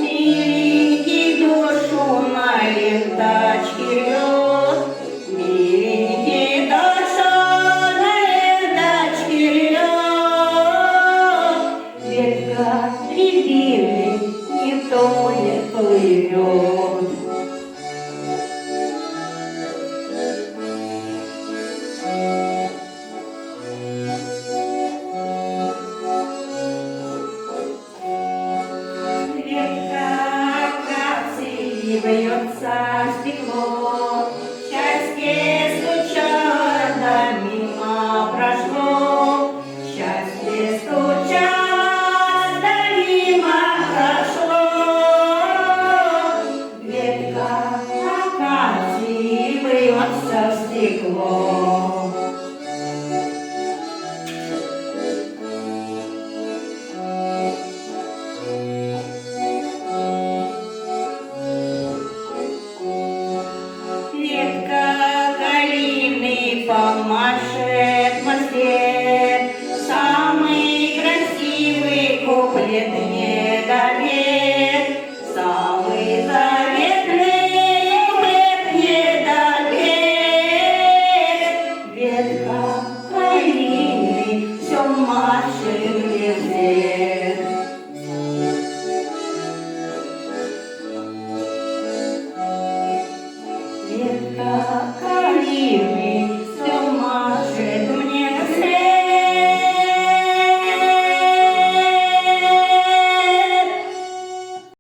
Миленький душу на ленточке лёг, миленький душу на ленточке лёг. Ветка рябины не тонет, плывет. Бьется стекло, счастье стучало, да мимо прошло. Счастье стучало, да мимо прошло. Ветка акации бьется в стекло. Помашет мосте, самый красивый куплет не довет, самый заветный куплет не довет. Ветка калины все машет мне вслед. Ветка калины